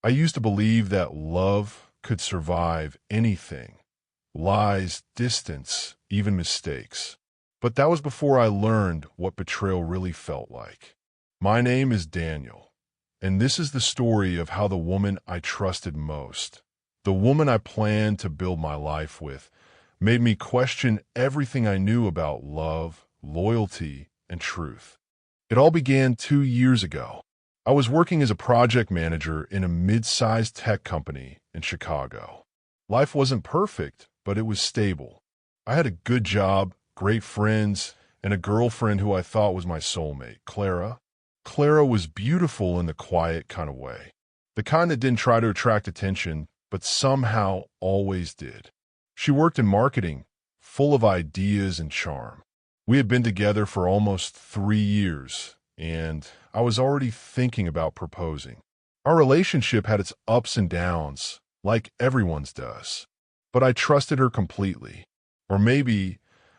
I used to believe that love could survive anything, lies, distance, even mistakes. But that was before I learned what betrayal really felt like. My name is Daniel, and this is the story of how the woman I trusted most, the woman I planned to build my life with, made me question everything I knew about love, loyalty, and truth. It all began 2 years ago. I was working as a project manager in a mid-sized tech company in Chicago. Life wasn't perfect, but it was stable. I had a good job, great friends, and a girlfriend who I thought was my soulmate, Clara. Clara was beautiful in the quiet kind of way, the kind that didn't try to attract attention, but somehow always did. She worked in marketing, full of ideas and charm. We had been together for almost 3 years, and I was already thinking about proposing. Our relationship had its ups and downs, like everyone's does. But I trusted her completely. Or maybe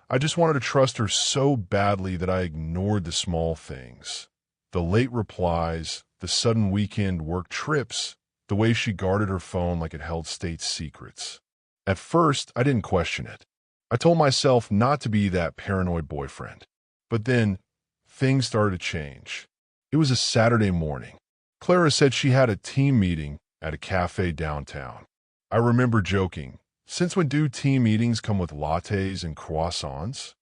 I just wanted to trust her so badly that I ignored the small things. The late replies, the sudden weekend work trips, the way she guarded her phone like it held state secrets. At first, I didn't question it. I told myself not to be that paranoid boyfriend. But then, things started to change. It was a Saturday morning. Clara said she had a team meeting at a cafe downtown. I remember joking, "Since when do team meetings come with lattes and croissants?"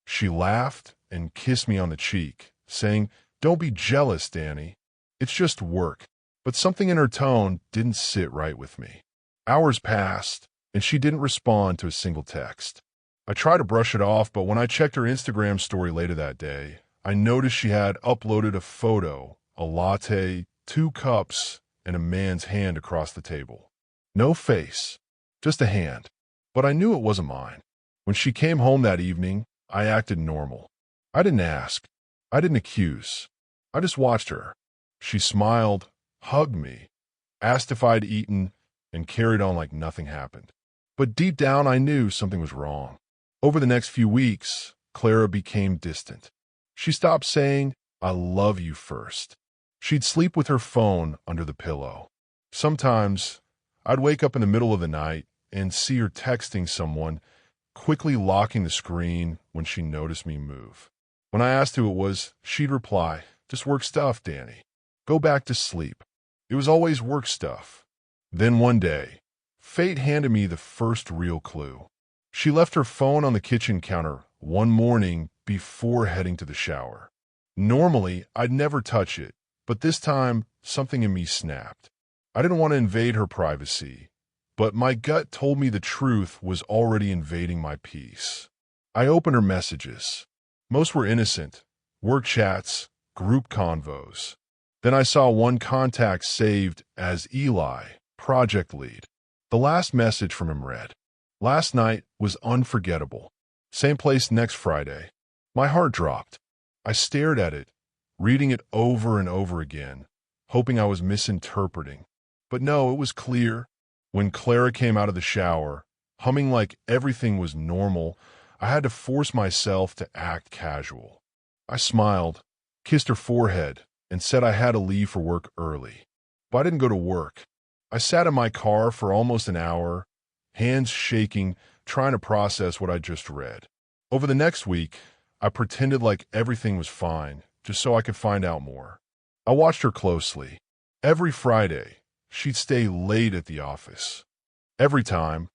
She laughed and kissed me on the cheek, saying, "Don't be jealous, Danny. It's just work." But something in her tone didn't sit right with me. Hours passed, and she didn't respond to a single text. I tried to brush it off, but when I checked her Instagram story later that day, I noticed she had uploaded a photo, a latte, 2 cups, and a man's hand across the table. No face, just a hand. But I knew it wasn't mine. When she came home that evening, I acted normal. I didn't ask. I didn't accuse. I just watched her. She smiled, hugged me, asked if I'd eaten, and carried on like nothing happened. But deep down, I knew something was wrong. Over the next few weeks, Clara became distant. She stopped saying, "I love you" first. She'd sleep with her phone under the pillow. Sometimes, I'd wake up in the middle of the night and see her texting someone, quickly locking the screen when she noticed me move. When I asked who it was, she'd reply, "Just work stuff, Danny. Go back to sleep." It was always work stuff. Then one day, fate handed me the first real clue. She left her phone on the kitchen counter one morning before heading to the shower. Normally, I'd never touch it, but this time, something in me snapped. I didn't want to invade her privacy, but my gut told me the truth was already invading my peace. I opened her messages. Most were innocent, work chats, group convos. Then I saw one contact saved as Eli, project lead. The last message from him read, "Last night was unforgettable. Same place next Friday." My heart dropped. I stared at it, reading it over and over again, hoping I was misinterpreting. But no, it was clear. When Clara came out of the shower, humming like everything was normal, I had to force myself to act casual. I smiled, kissed her forehead, and said I had to leave for work early. But I didn't go to work. I sat in my car for almost an hour, hands shaking, trying to process what I just read. Over the next week, I pretended like everything was fine, just so I could find out more. I watched her closely. Every Friday, she'd stay late at the office. Every time,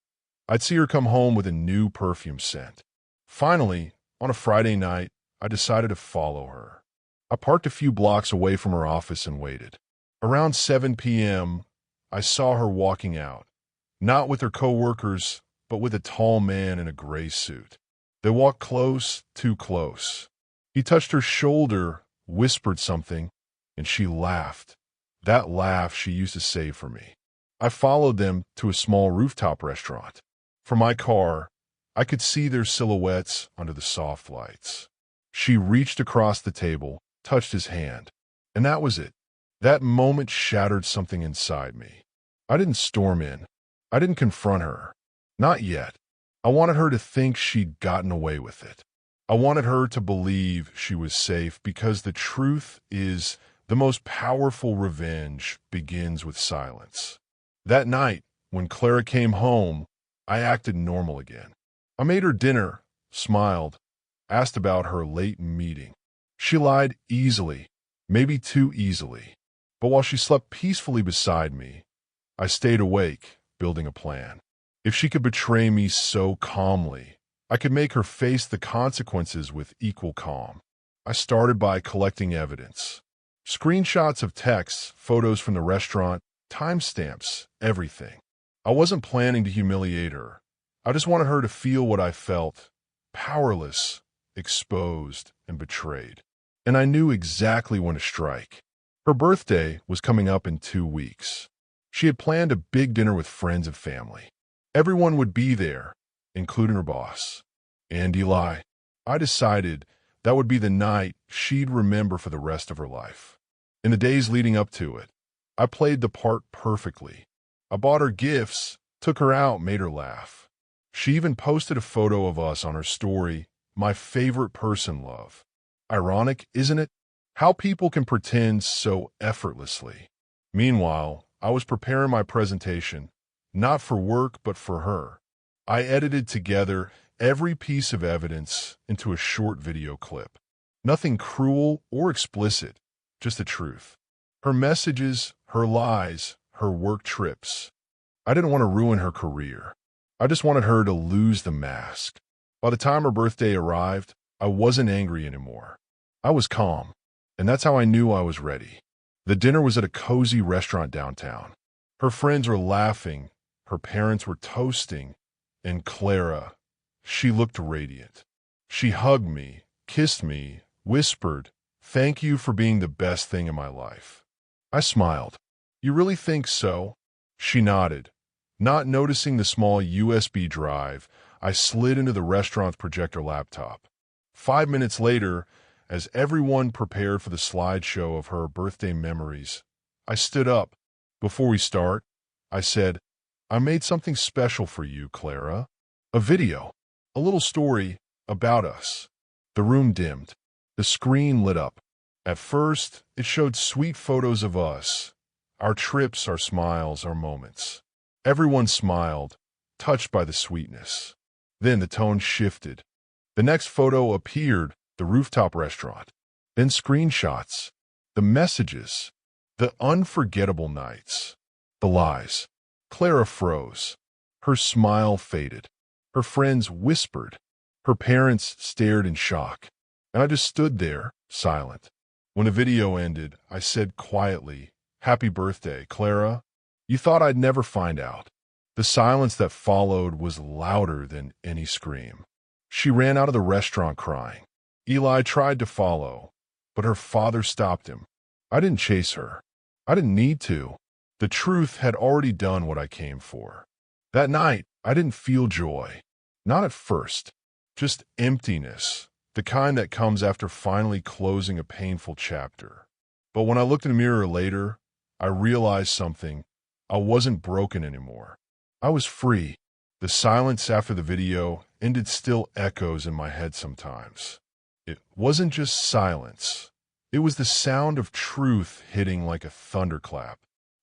I'd see her come home with a new perfume scent. Finally, on a Friday night, I decided to follow her. I parked a few blocks away from her office and waited. Around 7 p.m., I saw her walking out, not with her coworkers, but with a tall man in a gray suit. They walked close, too close. He touched her shoulder, whispered something, and she laughed. That laugh she used to save for me. I followed them to a small rooftop restaurant. From my car, I could see their silhouettes under the soft lights. She reached across the table, touched his hand, and that was it. That moment shattered something inside me. I didn't storm in. I didn't confront her. Not yet. I wanted her to think she'd gotten away with it. I wanted her to believe she was safe because the truth is The most powerful revenge begins with silence. That night, when Clara came home, I acted normal again. I made her dinner, smiled, asked about her late meeting. She lied easily, maybe too easily. But while she slept peacefully beside me, I stayed awake, building a plan. If she could betray me so calmly, I could make her face the consequences with equal calm. I started by collecting evidence. Screenshots of texts, photos from the restaurant, timestamps, everything. I wasn't planning to humiliate her. I just wanted her to feel what I felt, powerless, exposed, and betrayed. And I knew exactly when to strike. Her birthday was coming up in 2 weeks. She had planned a big dinner with friends and family. Everyone would be there, including her boss. And Eli. I decided that would be the night she'd remember for the rest of her life. In the days leading up to it, I played the part perfectly. I bought her gifts, took her out, made her laugh. She even posted a photo of us on her story, my favorite person, love. Ironic, isn't it? How people can pretend so effortlessly. Meanwhile, I was preparing my presentation, not for work, but for her. I edited together every piece of evidence into a short video clip. Nothing cruel or explicit, just the truth. Her messages, her lies, her work trips. I didn't want to ruin her career. I just wanted her to lose the mask. By the time her birthday arrived, I wasn't angry anymore. I was calm, and that's how I knew I was ready. The dinner was at a cozy restaurant downtown. Her friends were laughing, her parents were toasting, and Clara, she looked radiant. She hugged me, kissed me, whispered, "Thank you for being the best thing in my life." I smiled. "You really think so?" She nodded. Not noticing the small USB drive, I slid into the restaurant's projector laptop. 5 minutes later, as everyone prepared for the slideshow of her birthday memories, I stood up. "Before we start," I said, "I made something special for you, Clara. A video, a little story about us." The room dimmed. The screen lit up. At first, it showed sweet photos of us, our trips, our smiles, our moments. Everyone smiled, touched by the sweetness. Then the tone shifted. The next photo appeared, the rooftop restaurant. Then screenshots, the messages, the unforgettable nights, the lies. Clara froze. Her smile faded. Her friends whispered. Her parents stared in shock. And I just stood there, silent. When the video ended, I said quietly, "Happy birthday, Clara." You thought I'd never find out. The silence that followed was louder than any scream. She ran out of the restaurant crying. Eli tried to follow, but her father stopped him. I didn't chase her. I didn't need to. The truth had already done what I came for. That night, I didn't feel joy. Not at first. Just emptiness, the kind that comes after finally closing a painful chapter. But when I looked in the mirror later, I realized something. I wasn't broken anymore. I was free. The silence after the video ended still echoes in my head sometimes. It wasn't just silence. It was the sound of truth hitting like a thunderclap.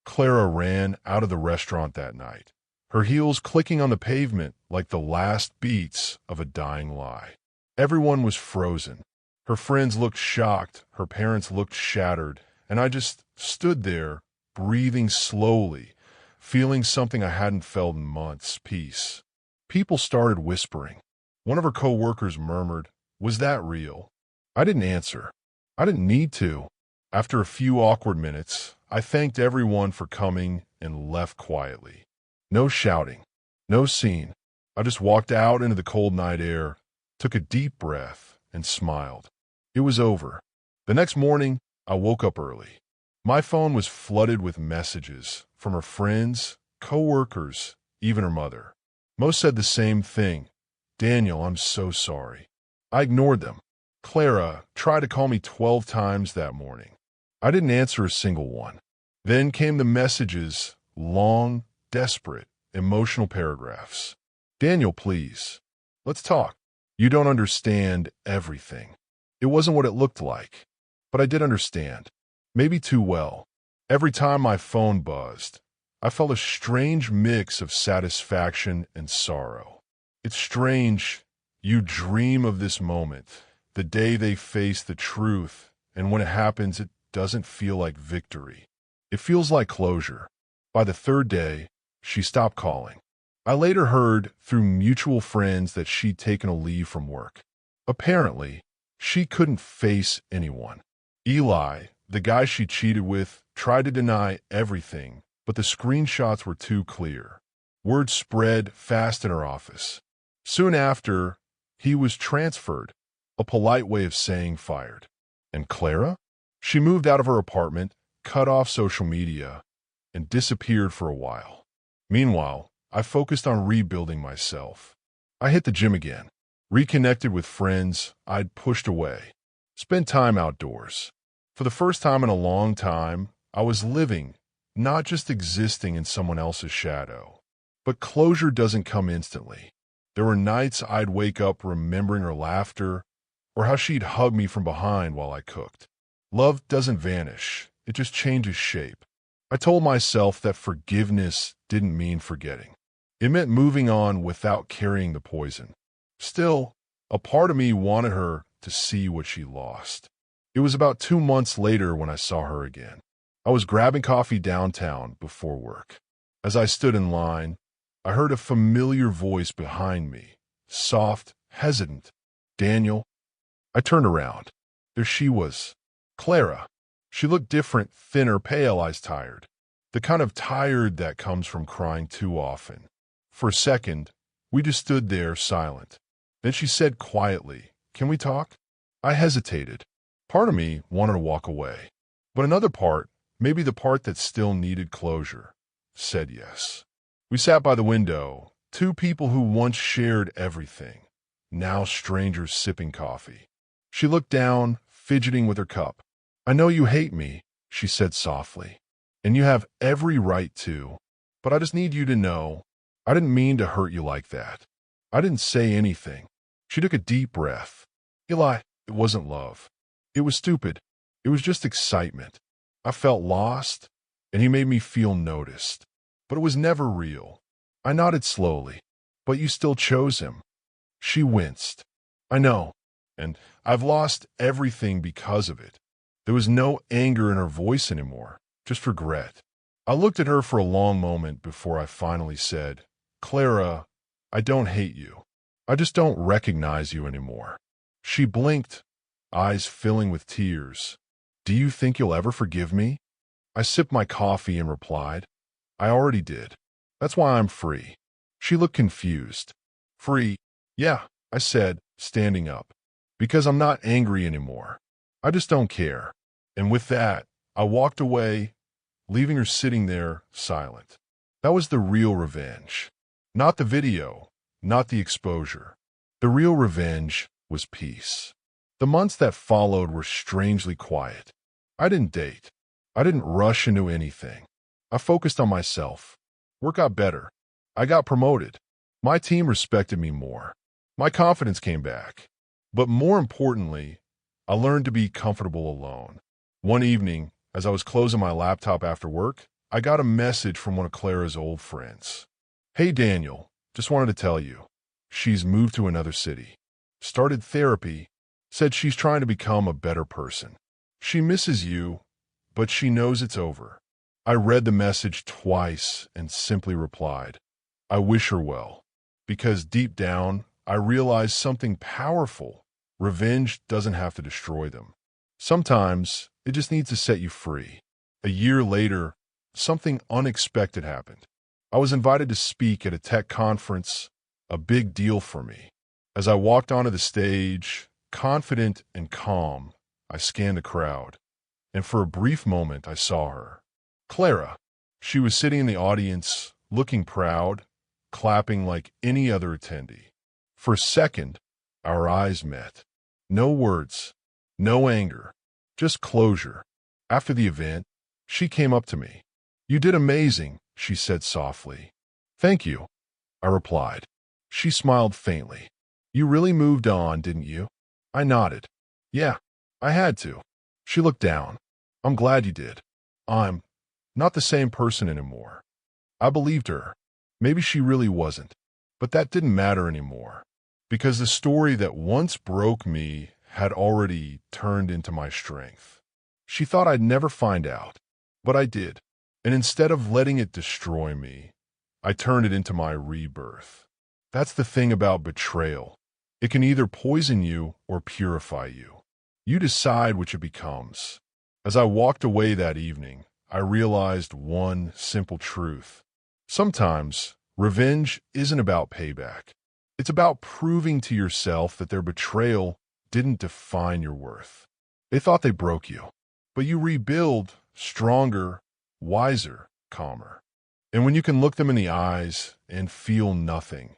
Clara ran out of the restaurant that night, her heels clicking on the pavement like the last beats of a dying lie. Everyone was frozen. Her friends looked shocked, her parents looked shattered, and I just stood there, breathing slowly, feeling something I hadn't felt in months, peace. People started whispering. One of her co-workers murmured, "Was that real?" I didn't answer. I didn't need to. After a few awkward minutes, I thanked everyone for coming and left quietly. No shouting, no scene. I just walked out into the cold night air, took a deep breath, and smiled. It was over. The next morning, I woke up early. My phone was flooded with messages from her friends, co-workers, even her mother. Most said the same thing. "Daniel, I'm so sorry." I ignored them. Clara tried to call me 12 times that morning. I didn't answer a single one. Then came the messages, long, desperate, emotional paragraphs. "Daniel, please. Let's talk. You don't understand everything." It wasn't what it looked like, but I did understand. maybe too well. Every time my phone buzzed, I felt a strange mix of satisfaction and sorrow. It's strange. You dream of this moment, the day they face the truth, and when it happens, it doesn't feel like victory. It feels like closure. By the third day, she stopped calling. I later heard through mutual friends that she'd taken a leave from work. Apparently, she couldn't face anyone. Eli, the guy she cheated with, tried to deny everything, but the screenshots were too clear. Word spread fast in her office. Soon after, he was transferred, a polite way of saying fired. And Clara? She moved out of her apartment, cut off social media, and disappeared for a while. Meanwhile, I focused on rebuilding myself. I hit the gym again, reconnected with friends I'd pushed away, spent time outdoors. For the first time in a long time, I was living, not just existing in someone else's shadow. But closure doesn't come instantly. There were nights I'd wake up remembering her laughter or how she'd hug me from behind while I cooked. Love doesn't vanish, it just changes shape. I told myself that forgiveness didn't mean forgetting. It meant moving on without carrying the poison. Still, a part of me wanted her to see what she lost. It was about 2 months later when I saw her again. I was grabbing coffee downtown before work. As I stood in line, I heard a familiar voice behind me, soft, hesitant. "Daniel?" I turned around. There she was, Clara. She looked different, thinner, pale, eyes tired. The kind of tired that comes from crying too often. For a second, we just stood there silent. Then she said quietly, "Can we talk?" I hesitated. Part of me wanted to walk away. But another part, maybe the part that still needed closure, said yes. We sat by the window, two people who once shared everything, now strangers sipping coffee. She looked down, fidgeting with her cup. "I know you hate me," she said softly, "and you have every right to, but I just need you to know I didn't mean to hurt you like that. I didn't say anything." She took a deep breath. "Eli, it wasn't love. It was stupid. It was just excitement. I felt lost, and he made me feel noticed. But it was never real." I nodded slowly. "But you still chose him." She winced. "I know, and I've lost everything because of it." There was no anger in her voice anymore, just regret. I looked at her for a long moment before I finally said, "Clara, I don't hate you. I just don't recognize you anymore." She blinked, eyes filling with tears. "Do you think you'll ever forgive me?" I sipped my coffee and replied, "I already did. That's why I'm free." She looked confused. "Free?" "Yeah," I said, standing up. "Because I'm not angry anymore. I just don't care." And with that, I walked away, leaving her sitting there, silent. That was the real revenge. Not the video, not the exposure. The real revenge was peace. The months that followed were strangely quiet. I didn't date. I didn't rush into anything. I focused on myself. Work got better. I got promoted. My team respected me more. My confidence came back. But more importantly, I learned to be comfortable alone. One evening, as I was closing my laptop after work, I got a message from one of Clara's old friends. "Hey Daniel, just wanted to tell you. She's moved to another city. Started therapy. Said she's trying to become a better person. She misses you, but she knows it's over." I read the message twice and simply replied, "I wish her well." Because deep down, I realized something powerful. Revenge doesn't have to destroy them. Sometimes it just needs to set you free. A year later, something unexpected happened. I was invited to speak at a tech conference, a big deal for me. As I walked onto the stage, confident and calm, I scanned the crowd, and for a brief moment I saw her. Clara. She was sitting in the audience, looking proud, clapping like any other attendee. For a second, our eyes met. No words, no anger, just closure. After the event, she came up to me. "You did amazing," she said softly. "Thank you," I replied. She smiled faintly. "You really moved on, didn't you?" I nodded. "Yeah, I had to." She looked down. I'm glad you did. I'm not the same person anymore. I believed her. Maybe she really wasn't. But that didn't matter anymore. Because the story that once broke me had already turned into my strength. She thought I'd never find out. But I did. And instead of letting it destroy me, I turned it into my rebirth. That's the thing about betrayal. It can either poison you or purify you. You decide which it becomes. As I walked away that evening, I realized one simple truth. Sometimes, revenge isn't about payback. It's about proving to yourself that their betrayal didn't define your worth. They thought they broke you, but you rebuild stronger, wiser, calmer. And when you can look them in the eyes and feel nothing,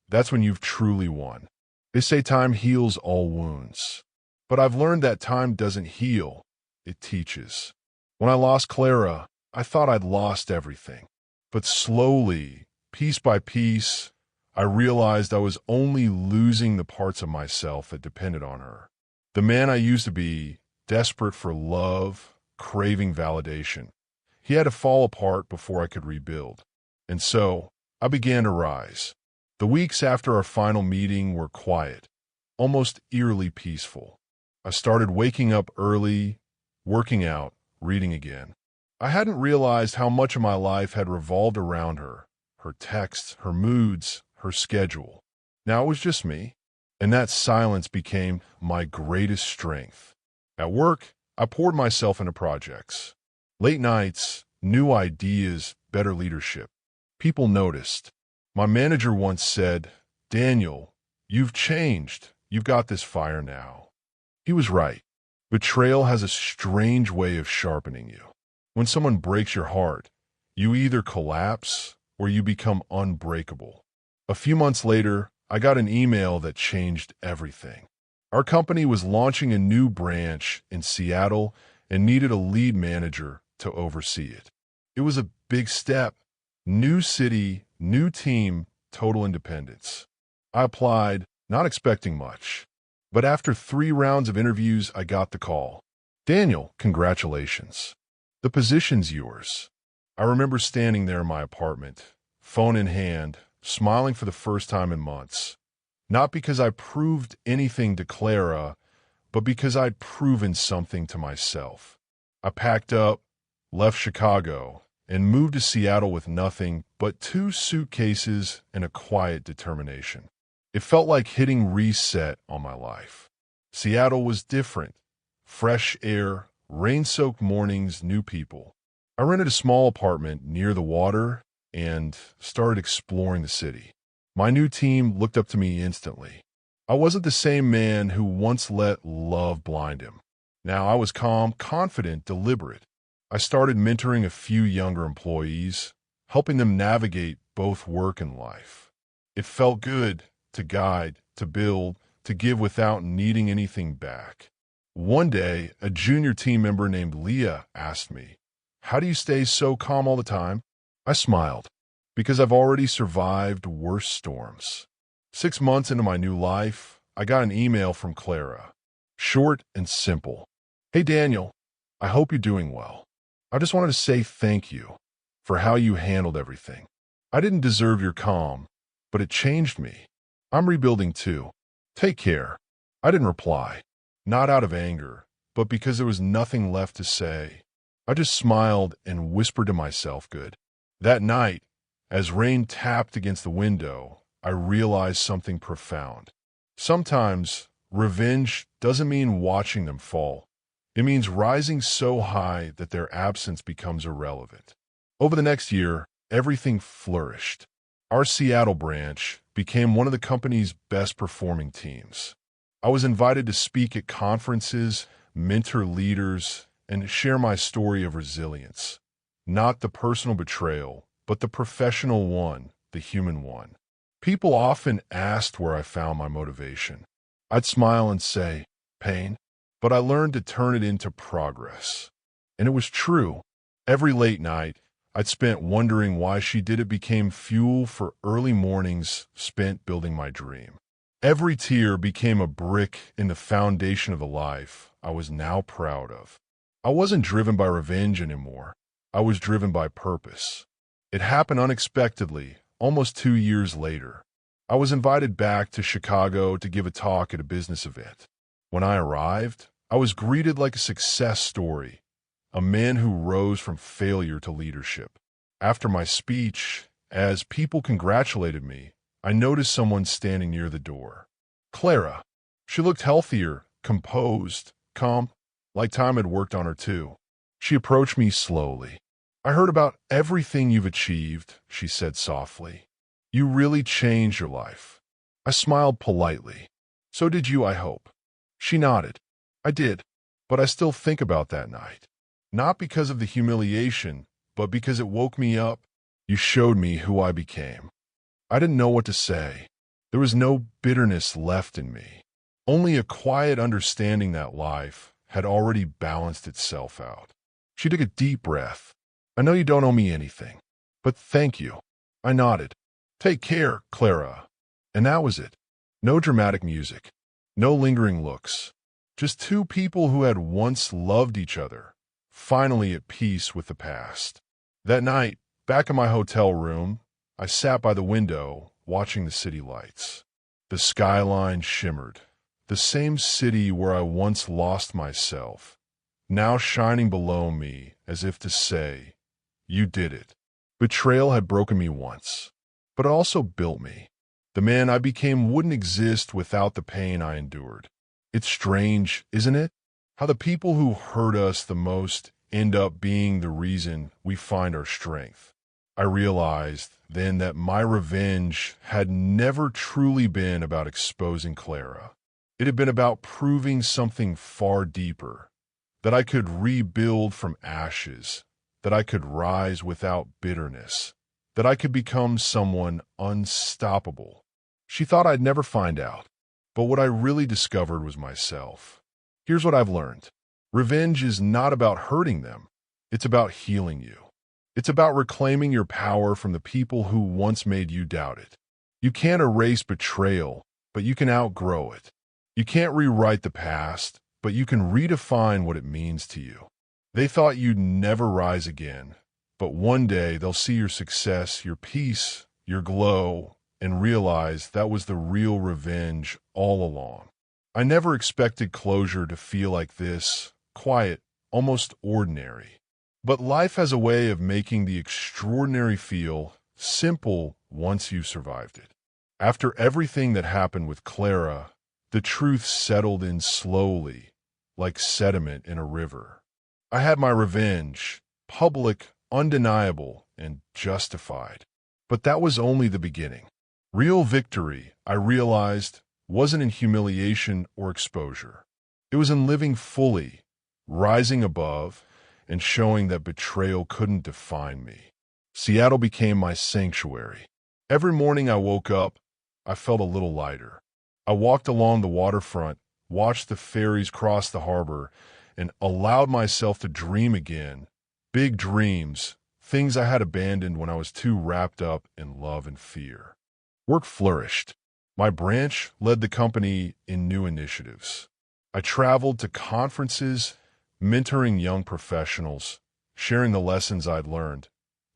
that's when you've truly won. They say time heals all wounds. But I've learned that time doesn't heal, it teaches. When I lost Clara, I thought I'd lost everything. But slowly, piece by piece, I realized I was only losing the parts of myself that depended on her. The man I used to be, desperate for love, craving validation. He had to fall apart before I could rebuild. And so, I began to rise. The weeks after our final meeting were quiet, almost eerily peaceful. I started waking up early, working out, reading again. I hadn't realized how much of my life had revolved around her, her texts, her moods, her schedule. Now it was just me, and that silence became my greatest strength. At work, I poured myself into projects. Late nights, new ideas, better leadership. People noticed. My manager once said, "Daniel, you've changed. You've got this fire now." He was right. Betrayal has a strange way of sharpening you. When someone breaks your heart, you either collapse or you become unbreakable. A few months later, I got an email that changed everything. Our company was launching a new branch in Seattle and needed a lead manager to oversee it. It was a big step. New city, new team, total independence. I applied, not expecting much. But after 3 rounds of interviews, I got the call. "Daniel, congratulations. The position's yours." I remember standing there in my apartment, phone in hand, smiling for the first time in months. Not because I proved anything to Clara, but because I'd proven something to myself. I packed up, left Chicago, and moved to Seattle with nothing but 2 suitcases and a quiet determination. It felt like hitting reset on my life. Seattle was different. Fresh air, rain-soaked mornings, new people. I rented a small apartment near the water and started exploring the city. My new team looked up to me instantly. I wasn't the same man who once let love blind him. Now I was calm, confident, deliberate. I started mentoring a few younger employees, helping them navigate both work and life. It felt good to guide, to build, to give without needing anything back. One day, a junior team member named Leah asked me, "How do you stay so calm all the time?" I smiled, because I've already survived worse storms. 6 months into my new life, I got an email from Clara. Short and simple. "Hey Daniel, I hope you're doing well. I just wanted to say thank you for how you handled everything. I didn't deserve your calm, but it changed me. I'm rebuilding too. Take care." I didn't reply, not out of anger, but because there was nothing left to say. I just smiled and whispered to myself, "Good." That night, as rain tapped against the window, I realized something profound. Sometimes, revenge doesn't mean watching them fall. It means rising so high that their absence becomes irrelevant. Over the next year, everything flourished. Our Seattle branch became one of the company's best-performing teams. I was invited to speak at conferences, mentor leaders, and share my story of resilience. Not the personal betrayal, but the professional one, the human one. People often asked where I found my motivation. I'd smile and say, pain, but I learned to turn it into progress. And it was true. Every late night, I'd spent wondering why she did it became fuel for early mornings spent building my dream. Every tear became a brick in the foundation of the life I was now proud of. I wasn't driven by revenge anymore. I was driven by purpose. It happened unexpectedly, almost 2 years later. I was invited back to Chicago to give a talk at a business event. When I arrived, I was greeted like a success story, a man who rose from failure to leadership. After my speech, as people congratulated me, I noticed someone standing near the door. Clara. She looked healthier, composed, calm, like time had worked on her too. She approached me slowly. I heard about everything you've achieved, she said softly. You really changed your life. I smiled politely. So did you, I hope. She nodded. I did, but I still think about that night. Not because of the humiliation, but because it woke me up. You showed me who I became. I didn't know what to say. There was no bitterness left in me. Only a quiet understanding that life had already balanced itself out. She took a deep breath. I know you don't owe me anything, but thank you. I nodded. Take care, Clara. And that was it. No dramatic music. No lingering looks. Just two people who had once loved each other, finally at peace with the past. That night, back in my hotel room, I sat by the window, watching the city lights. The skyline shimmered. The same city where I once lost myself, now shining below me as if to say, you did it. Betrayal had broken me once, but it also built me. The man I became wouldn't exist without the pain I endured. It's strange, isn't it? How the people who hurt us the most end up being the reason we find our strength. I realized then that my revenge had never truly been about exposing Clara. It had been about proving something far deeper, that I could rebuild from ashes, that I could rise without bitterness, that I could become someone unstoppable. She thought I'd never find out, but what I really discovered was myself. Here's what I've learned. Revenge is not about hurting them. It's about healing you. It's about reclaiming your power from the people who once made you doubt it. You can't erase betrayal, but you can outgrow it. You can't rewrite the past, but you can redefine what it means to you. They thought you'd never rise again, but one day they'll see your success, your peace, your glow, and realize that was the real revenge all along. I never expected closure to feel like this, quiet, almost ordinary. But life has a way of making the extraordinary feel simple once you've survived it. After everything that happened with Clara, the truth settled in slowly, like sediment in a river. I had my revenge, public, undeniable, and justified. But that was only the beginning. Real victory, I realized, wasn't in humiliation or exposure. It was in living fully, rising above, and showing that betrayal couldn't define me. Seattle became my sanctuary. Every morning I woke up, I felt a little lighter. I walked along the waterfront, watched the ferries cross the harbor, and allowed myself to dream again. Big dreams, things I had abandoned when I was too wrapped up in love and fear. Work flourished. My branch led the company in new initiatives. I traveled to conferences, mentoring young professionals, sharing the lessons I'd learned.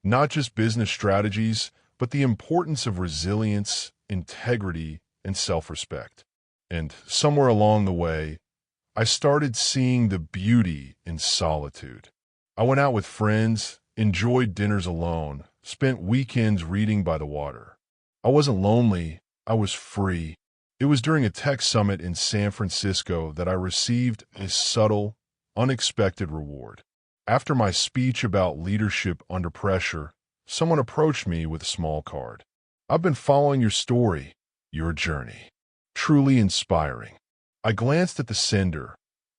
Not just business strategies, but the importance of resilience, integrity, and self-respect. And somewhere along the way, I started seeing the beauty in solitude. I went out with friends, enjoyed dinners alone, spent weekends reading by the water. I wasn't lonely, I was free. It was during a tech summit in San Francisco that I received a subtle, unexpected reward. After my speech about leadership under pressure, someone approached me with a small card. I've been following your story, your journey. Truly inspiring. I glanced at the sender,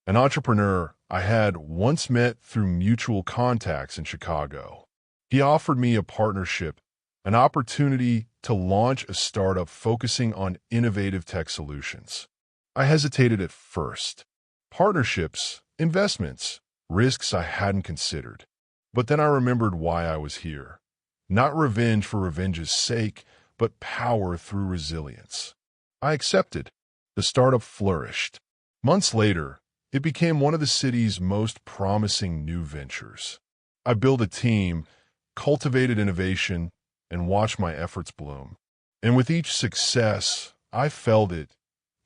an entrepreneur I had once met through mutual contacts in Chicago. He offered me a partnership, an opportunity to launch a startup focusing on innovative tech solutions. I hesitated at first. Partnerships, investments, risks I hadn't considered. But then I remembered why I was here. Not revenge for revenge's sake, but power through resilience. I accepted. The startup flourished. Months later, It became one of the city's most promising new ventures. I built a team, cultivated innovation, and watched my efforts bloom. And with each success, I felt it,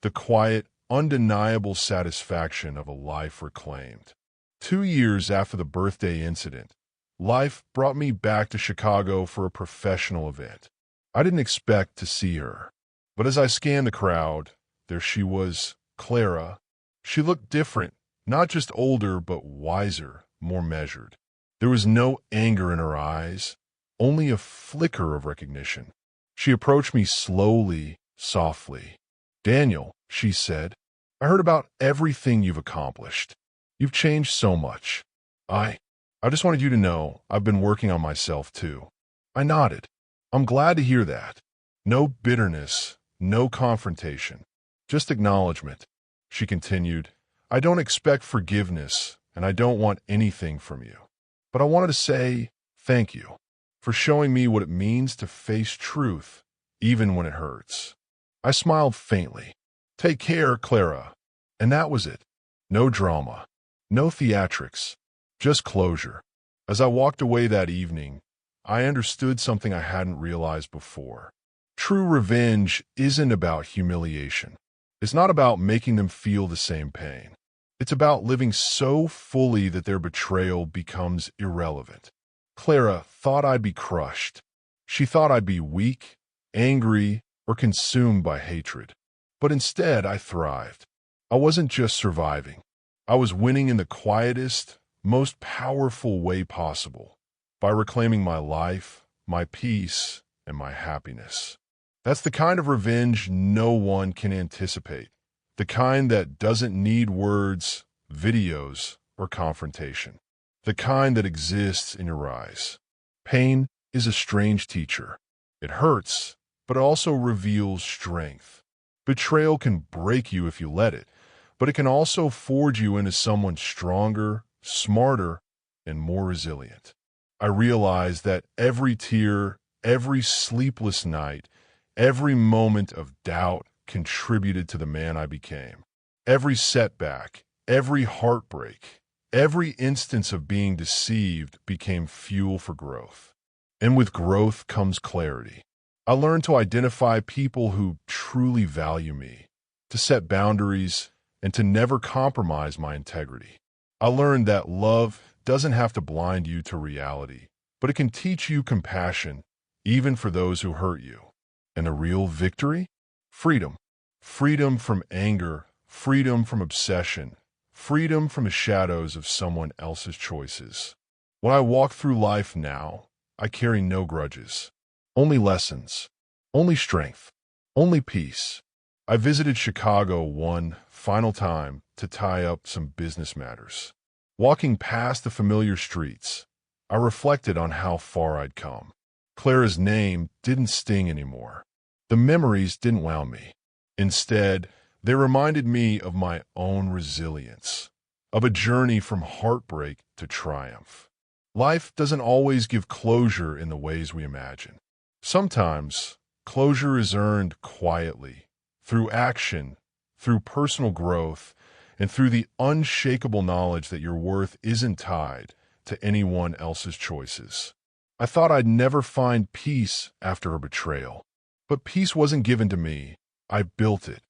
the quiet, undeniable satisfaction of a life reclaimed. 2 years after the birthday incident, life brought me back to Chicago for a professional event. I didn't expect to see her, but as I scanned the crowd, there she was, Clara. She looked different, not just older, but wiser, more measured. There was no anger in her eyes, only a flicker of recognition. She approached me slowly, softly. "Daniel," she said, "I heard about everything you've accomplished. You've changed so much. I just wanted you to know I've been working on myself too." I nodded. "I'm glad to hear that." No bitterness, no confrontation, just acknowledgement. She continued, "I don't expect forgiveness, and I don't want anything from you. But I wanted to say thank you for showing me what it means to face truth, even when it hurts." I smiled faintly. "Take care, Clara." And that was it. No drama, no theatrics, just closure. As I walked away that evening, I understood something I hadn't realized before. True revenge isn't about humiliation. It's not about making them feel the same pain. It's about living so fully that their betrayal becomes irrelevant. Clara thought I'd be crushed. She thought I'd be weak, angry, or consumed by hatred. But instead, I thrived. I wasn't just surviving. I was winning in the quietest, most powerful way possible, by reclaiming my life, my peace, and my happiness. That's the kind of revenge no one can anticipate. The kind that doesn't need words, videos, or confrontation. The kind that exists in your eyes. Pain is a strange teacher. It hurts, but it also reveals strength. Betrayal can break you if you let it, but it can also forge you into someone stronger, smarter, and more resilient. I realized that every tear, every sleepless night, every moment of doubt contributed to the man I became. Every setback, every heartbreak, every instance of being deceived became fuel for growth. And with growth comes clarity. I learned to identify people who truly value me, to set boundaries, and to never compromise my integrity. I learned that love doesn't have to blind you to reality, but it can teach you compassion, even for those who hurt you. And the real victory? Freedom. Freedom from anger, freedom from obsession, freedom from the shadows of someone else's choices. When I walk through life now, I carry no grudges, only lessons, only strength, only peace. I visited Chicago one final time to tie up some business matters. Walking past the familiar streets, I reflected on how far I'd come. Clara's name didn't sting anymore. The memories didn't wow me. Instead, they reminded me of my own resilience, of a journey from heartbreak to triumph. Life doesn't always give closure in the ways we imagine. Sometimes, closure is earned quietly, through action, through personal growth, and through the unshakable knowledge that your worth isn't tied to anyone else's choices. I thought I'd never find peace after a betrayal, but peace wasn't given to me. I built it,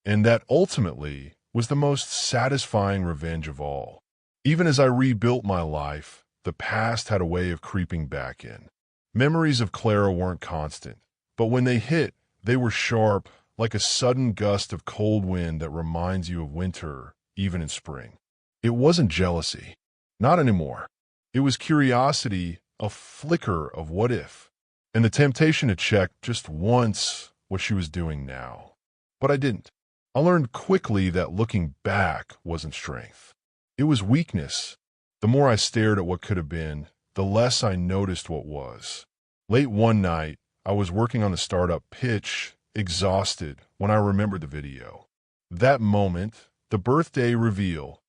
and that ultimately was the most satisfying revenge of all. Even as I rebuilt my life, the past had a way of creeping back in. Memories of Clara weren't constant, but when they hit, they were sharp, like a sudden gust of cold wind that reminds you of winter, even in spring. It wasn't jealousy. Not anymore. It was curiosity, a flicker of what if, and the temptation to check just once what she was doing now. But I didn't. I learned quickly that looking back wasn't strength. It was weakness. The more I stared at what could have been, the less I noticed what was. Late one night, I was working on the startup pitch, exhausted, when I remembered the video. That moment, the birthday reveal,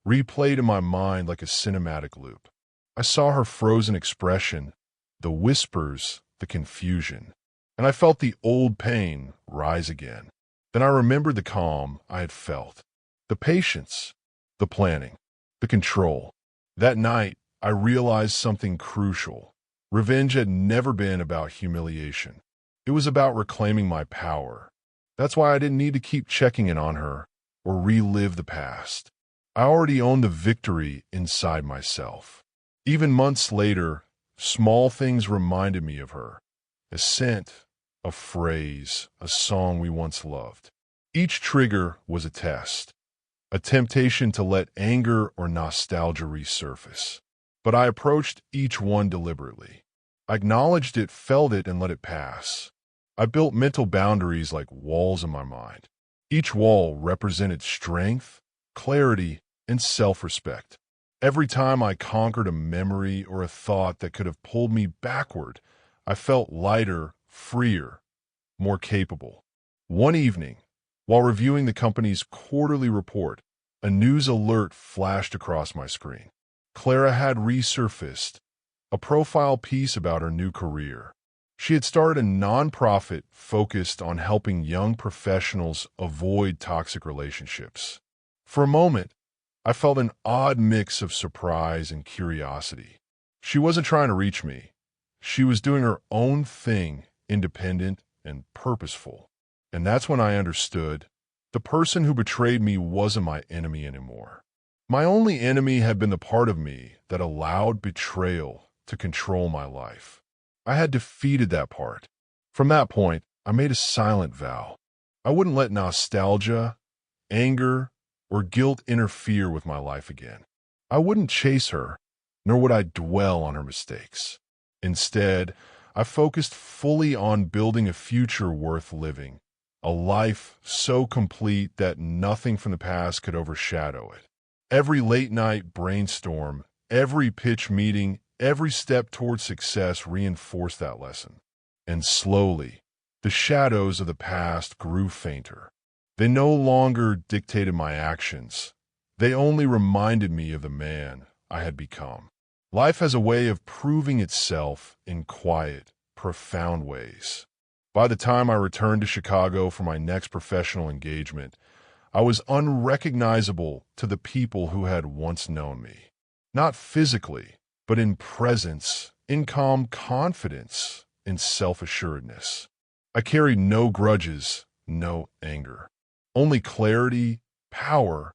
replayed in my mind like a cinematic loop. I saw her frozen expression, the whispers, the confusion, and I felt the old pain rise again. Then I remembered the calm I had felt, the patience, the planning, the control. That night, I realized something crucial. Revenge had never been about humiliation. It was about reclaiming my power. That's why I didn't need to keep checking in on her or relive the past. I already owned the victory inside myself. Even months later, small things reminded me of her. A scent, a phrase, a song we once loved. Each trigger was a test, a temptation to let anger or nostalgia resurface. But I approached each one deliberately. I acknowledged it, felt it, and let it pass. I built mental boundaries like walls in my mind. Each wall represented strength, clarity, and self-respect. Every time I conquered a memory or a thought that could have pulled me backward, I felt lighter, freer, more capable. One evening, while reviewing the company's quarterly report, a news alert flashed across my screen. Clara had resurfaced, a profile piece about her new career. She had started a nonprofit focused on helping young professionals avoid toxic relationships. For a moment, I felt an odd mix of surprise and curiosity. She wasn't trying to reach me. She was doing her own thing, independent and purposeful. And that's when I understood the person who betrayed me wasn't my enemy anymore. My only enemy had been the part of me that allowed betrayal to control my life. I had defeated that part. From that point, I made a silent vow. I wouldn't let nostalgia, anger, or guilt interfere with my life again. I wouldn't chase her, nor would I dwell on her mistakes. Instead, I focused fully on building a future worth living, a life so complete that nothing from the past could overshadow it. Every late-night brainstorm, every pitch meeting, every step toward success reinforced that lesson. And slowly, the shadows of the past grew fainter. They no longer dictated my actions. They only reminded me of the man I had become. Life has a way of proving itself in quiet, profound ways. By the time I returned to Chicago for my next professional engagement, I was unrecognizable to the people who had once known me. Not physically, but in presence, in calm confidence, in self-assuredness. I carried no grudges, no anger. Only clarity, power,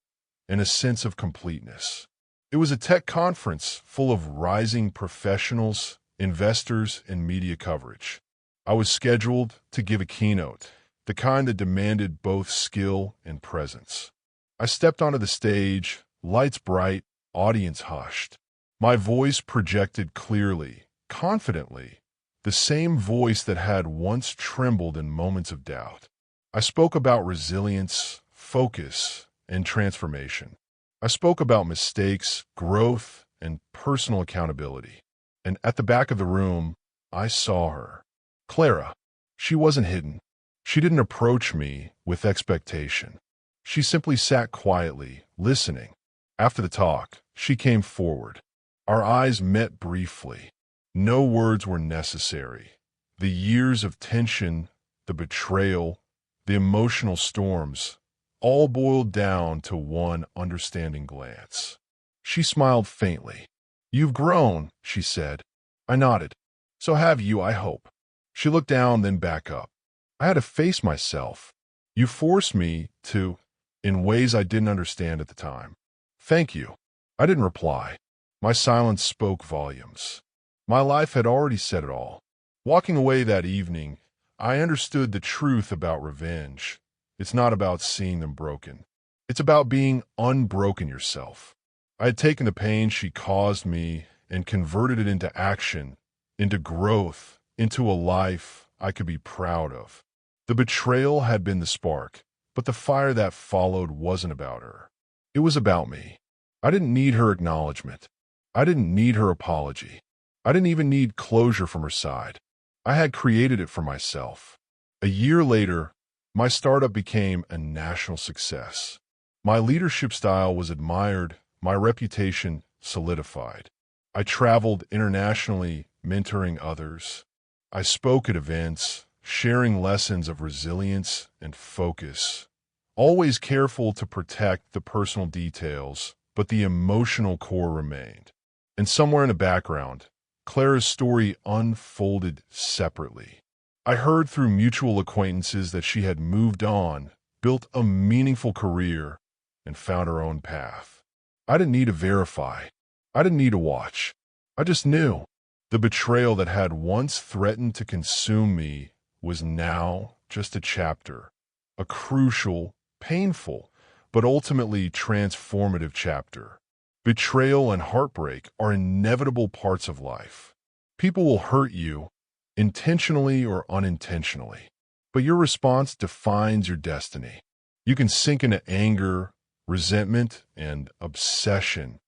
and a sense of completeness. It was a tech conference full of rising professionals, investors, and media coverage. I was scheduled to give a keynote, the kind that demanded both skill and presence. I stepped onto the stage, lights bright, audience hushed. My voice projected clearly, confidently, the same voice that had once trembled in moments of doubt. I spoke about resilience, focus, and transformation. I spoke about mistakes, growth, and personal accountability. And at the back of the room, I saw her. Clara. She wasn't hidden. She didn't approach me with expectation. She simply sat quietly, listening. After the talk, she came forward. Our eyes met briefly. No words were necessary. The years of tension, the betrayal, the emotional storms, all boiled down to one understanding glance. She smiled faintly. "You've grown," she said. I nodded. "So have you, I hope." She looked down, then back up. I had to face myself. "You forced me to, in ways I didn't understand at the time." "Thank you." I didn't reply. My silence spoke volumes. My life had already said it all. Walking away that evening, I understood the truth about revenge. It's not about seeing them broken. It's about being unbroken yourself. I had taken the pain she caused me and converted it into action, into growth, into a life I could be proud of. The betrayal had been the spark, but the fire that followed wasn't about her. It was about me. I didn't need her acknowledgement. I didn't need her apology. I didn't even need closure from her side. I had created it for myself. A year later, my startup became a national success. My leadership style was admired, my reputation solidified. I traveled internationally, mentoring others. I spoke at events, sharing lessons of resilience and focus, always careful to protect the personal details but the emotional core remained. And somewhere in the background, Clara's story unfolded separately. I heard through mutual acquaintances that she had moved on, built a meaningful career, and found her own path. I didn't need to verify. I didn't need to watch. I just knew. The betrayal that had once threatened to consume me was now just a chapter, a crucial, painful, but ultimately transformative chapter. Betrayal and heartbreak are inevitable parts of life. People will hurt you, intentionally or unintentionally, but your response defines your destiny. You can sink into anger, resentment, and obsession,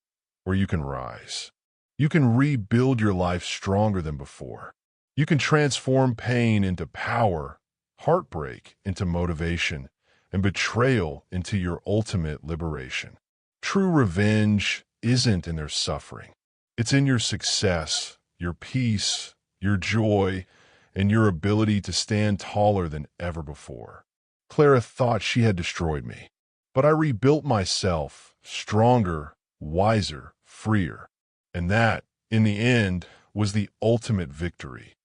or you can rise. You can rebuild your life stronger than before. You can transform pain into power, heartbreak into motivation, and betrayal into your ultimate liberation. True revenge isn't in their suffering. It's in your success, your peace, your joy, and your ability to stand taller than ever before. Clara thought she had destroyed me, but I rebuilt myself, stronger, wiser, freer. And that, in the end, was the ultimate victory.